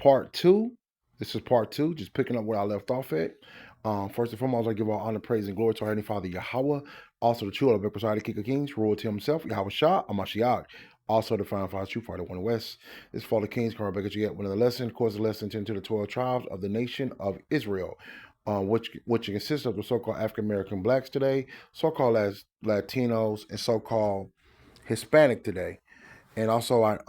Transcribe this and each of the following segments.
part two. This is part two, just picking up where I left off at. First and foremost, I give all honor, praise, and glory to our Heavenly Father Yahweh, also the true of the King of Kings, royalty himself, Yahweh Shah, Amashiach, also the Final Father, true Father, one West. This is for the Kings, come back at you yet one of the lesson. Of course, the lesson 10 to the 12 tribes of the nation of Israel, which consists of the so-called African American blacks today, so-called as Latinos, and so-called Hispanic today, and also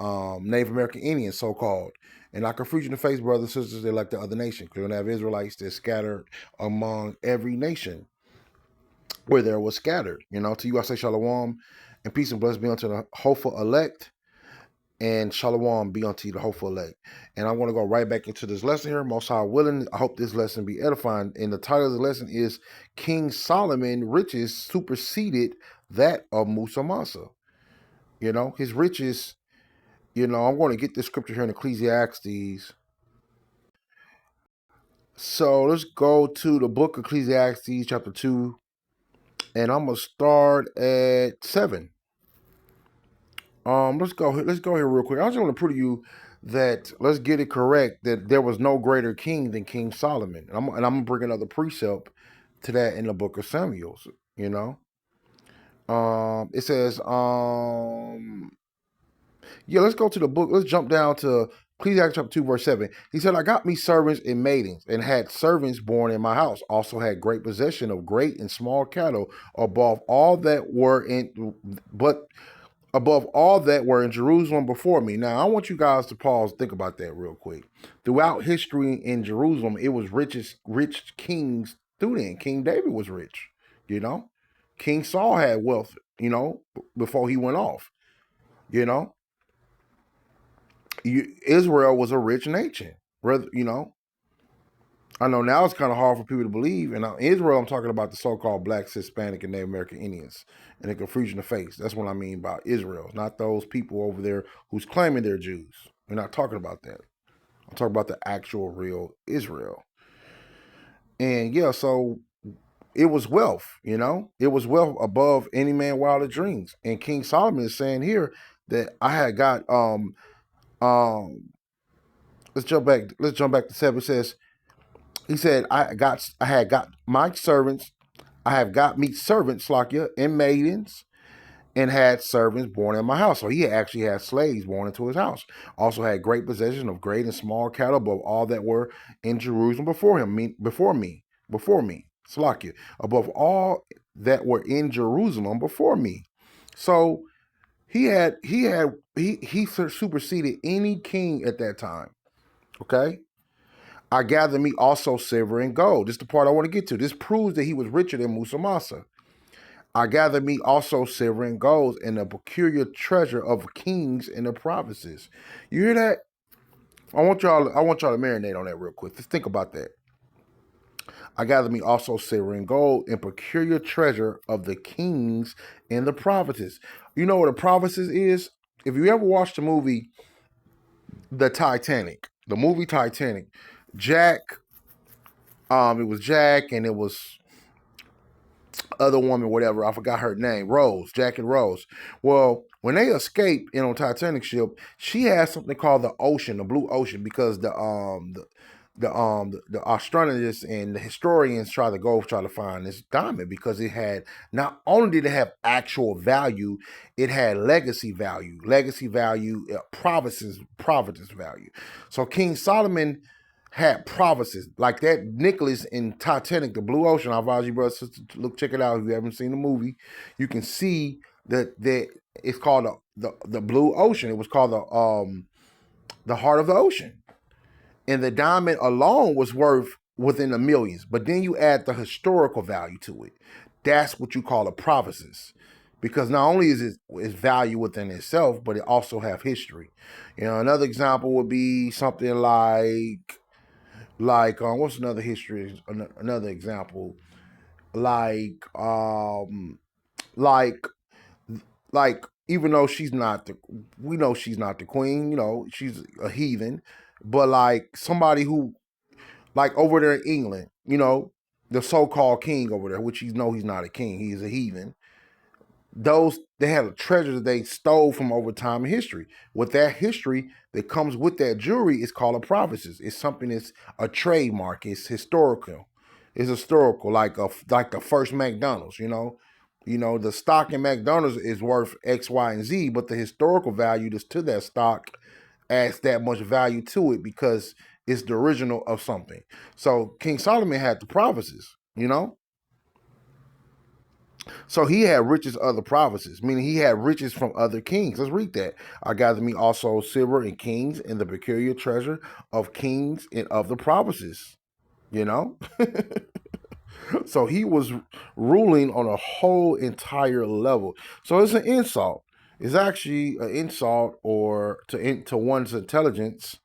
Native American Indians, so-called. And I confuse you in the face, brothers and sisters, they're like the other nation. Clearly have Israelites that scattered among every nation where there was scattered. To you I say shalom, and peace and blessings be unto the hopeful elect, and shalom be unto the hopeful elect. And I want to go right back into this lesson here. Most High willing, I hope this lesson be edifying. And the title of the lesson is King Solomon riches superseded that of Musa Mansa. His riches, I'm going to get this scripture here in Ecclesiastes. So let's go to the book of Ecclesiastes, chapter 2, and I'm going to start at 7. Let's go here real quick. I just want to prove to you that, let's get it correct, that there was no greater king than King Solomon. And I'm going to bring another precept to that in the book of Samuel, It says, let's go to the book. Let's jump down to Ecclesiastes chapter 2, verse 7. He said, I got me servants and maidens, and had servants born in my house. Also had great possession of great and small cattle above all that were in Jerusalem before me. Now, I want you guys to pause and think about that real quick. Throughout history in Jerusalem, it was rich kings through then. King David was rich, King Saul had wealth, before he went off, Israel was a rich nation. I know now it's kind of hard for people to believe. And Israel, I'm talking about the so-called blacks, Hispanic, and Native American Indians. And the confusion of face. That's what I mean by Israel. Not those people over there who's claiming they're Jews. We're not talking about that. I'm talking about the actual real Israel. And so it was wealth, It was wealth above any man wildest dreams. And King Solomon is saying here that I had got let's jump back to 7. It says, he said, I had got my servants, I have got me servants, Slakia, and maidens, and had servants born in my house. So he actually had slaves born into his house. Also had great possession of great and small cattle above all that were in Jerusalem before me, Slakia, above all that were in Jerusalem before me. So he superseded any king at that time. Okay. I gather me also silver and gold. This is the part I want to get to. This proves that he was richer than Musa Mansa. I gather me also silver and gold and a peculiar treasure of kings in the provinces. You hear that? I want y'all to marinate on that real quick. Just think about that. I gather me also silver and gold and peculiar treasure of the kings in the provinces. You know what a provinces is? If you ever watched the movie The Titanic, Jack, it was Jack and it was other woman, whatever, I forgot her name, Jack and Rose. Well, when they escaped on Titanic ship, she had something called the ocean, the blue ocean, because the astronomers and the historians try to find this diamond, because it had, not only did it have actual value, it had legacy value, providence value. So King Solomon had provinces like that. Nicholas in Titanic, the blue ocean. I advise you, brothers and sisters, to check it out. If you haven't seen the movie, you can see that it's called the blue ocean. It was called the heart of the ocean, and the diamond alone was worth within the millions. But then you add the historical value to it. That's what you call a provinces, because not only is it value within itself, but it also have history. Another example would be something like what's another history? Another example, like even though we know she's not the queen. She's a heathen, but like somebody who, like over there in England, the so-called king over there, which he's not a king, he's a heathen. those they had a treasure that they stole from over time in history. With that history that comes with that jewelry is called a prophecy. It's something that's a trademark. It's historical. It's historical, like the first McDonald's. The stock in McDonald's is worth X, Y, and Z, but the historical value that's to that stock adds that much value to it because it's the original of something. So King Solomon had the prophecies. So he had riches of other provinces, meaning he had riches from other kings. Let's read that. I gathered me also silver and kings and the peculiar treasure of kings and of the provinces. You know? So he was ruling on a whole entire level. So it's an insult. It's actually an insult or to one's intelligence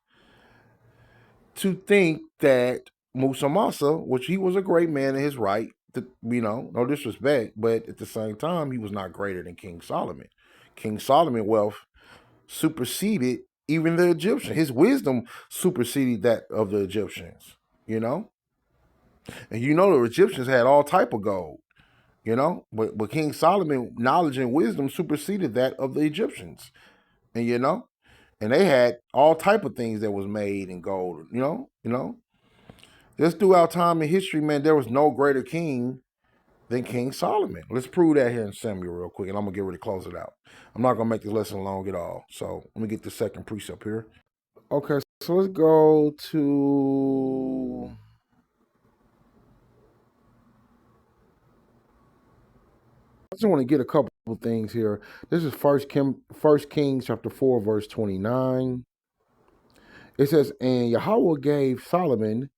to think that Musa Masa, which he was a great man in his right, no disrespect, but at the same time, he was not greater than King Solomon. King Solomon wealth superseded even the Egyptian. His wisdom superseded that of the Egyptians. You know, and the Egyptians had all type of gold. But King Solomon knowledge and wisdom superseded that of the Egyptians. And and they had all type of things that was made in gold. Just throughout time in history, man, there was no greater king than King Solomon. Let's prove that here in Samuel real quick, and I'm gonna get ready to close it out. I'm not gonna make this lesson long at all. So let me get the second precept here. Okay, so let's go to. I just want to get a couple of things here. This is First Kings chapter 4, verse 29. It says, "And Yahweh gave Solomon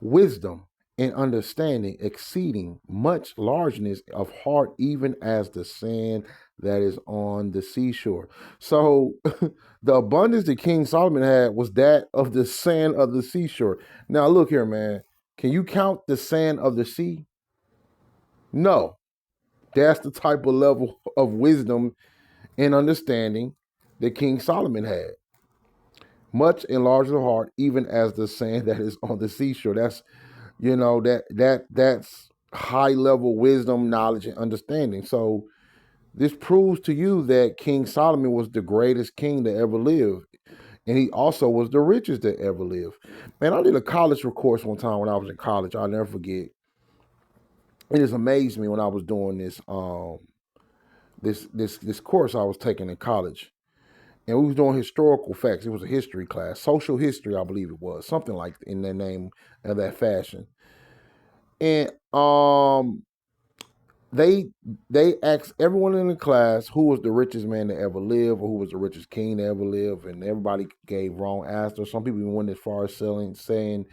wisdom and understanding, exceeding much largeness of heart, even as the sand that is on the seashore." So the abundance that King Solomon had was that of the sand of the seashore. Now look here, man. Can you count the sand of the sea? No. That's the type of level of wisdom and understanding that King Solomon had. Much enlarged the heart, even as the sand that is on the seashore. That's high level wisdom, knowledge, and understanding. So this proves to you that King Solomon was the greatest king that ever lived. And he also was the richest that ever lived. Man, I did a college course one time when I was in college. I'll never forget. It just amazed me when I was doing this course I was taking in college. And we was doing historical facts. It was a history class, social history, I believe it was, something like in that name of that fashion. And they asked everyone in the class who was the richest man to ever live or who was the richest king to ever live, and everybody gave wrong answers. Some people even went as far as saying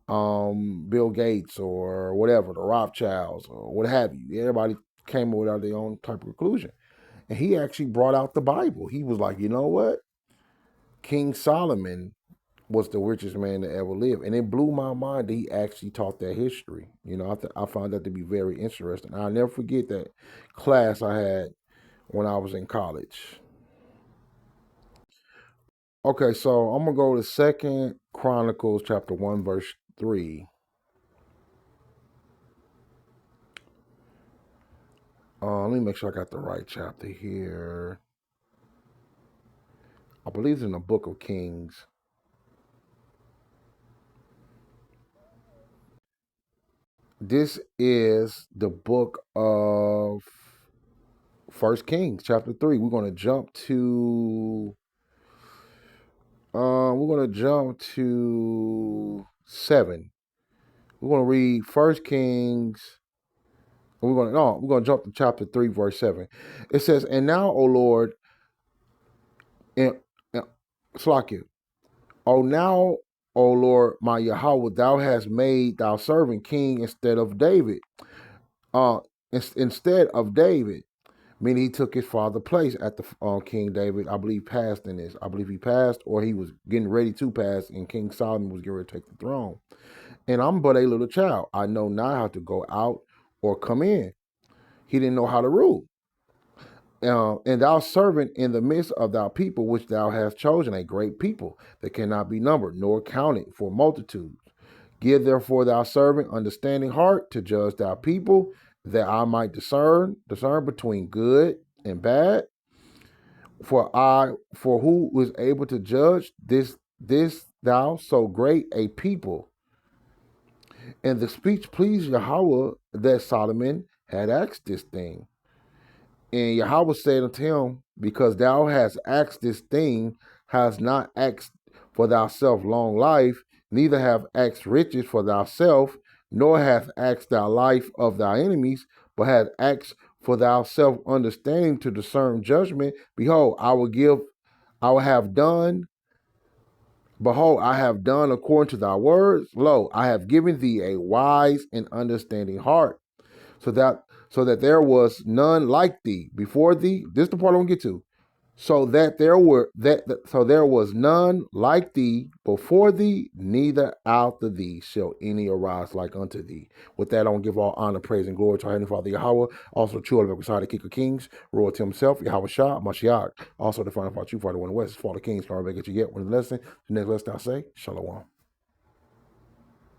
Bill Gates or whatever, the Rothschilds or what have you. Everybody came up with their own type of conclusion. And he actually brought out the Bible. He was like, you know what? King Solomon was the richest man to ever live. And it blew my mind that he actually taught that history. I found that to be very interesting. I'll never forget that class I had when I was in college. Okay, so I'm going to go to Second Chronicles chapter 1, verse 3. Let me make sure I got the right chapter here. I believe it's in the book of Kings. This is the book of First Kings, chapter 3. We're going to jump to 7. We're going to read First Kings. We're going to jump to chapter 3, verse 7. It says, "And now, O Lord, and Slakia, now, O Lord, my Yahweh, thou hast made thou servant king instead of David. Uh, instead of David, meaning he took his father's place at the King David. I believe passed in this. I believe he passed, or he was getting ready to pass, and King Solomon was getting ready to take the throne. And I'm but a little child. I know not how to go out or come in." He didn't know how to rule. "And thou servant in the midst of thy people, which thou hast chosen, a great people that cannot be numbered nor counted for multitudes. Give therefore thy servant understanding heart to judge thy people, that I might discern between good and bad. For who was able to judge this thou so great a people? And the speech pleased Yahweh that Solomon had asked this thing. And Yahweh said unto him, because thou hast asked this thing, hast not asked for thyself long life, neither have asked riches for thyself, nor hath asked thy life of thy enemies, but hast asked for thyself understanding to discern judgment. Behold, I have done according to thy words. Lo, I have given thee a wise and understanding heart, so that there was none like thee before thee. This is the part I want to get to. So there was none like thee before thee, neither after thee shall any arise like unto thee. With that, I want to give all honor, praise, and glory to our Heavenly Father Yahweh, also true of beside the King of Kings, royalty himself, Yahweh Shah, Mashiach, also the final part you, Father one West, Father Kings, can I get you yet one lesson. The next lesson I say, Shalom.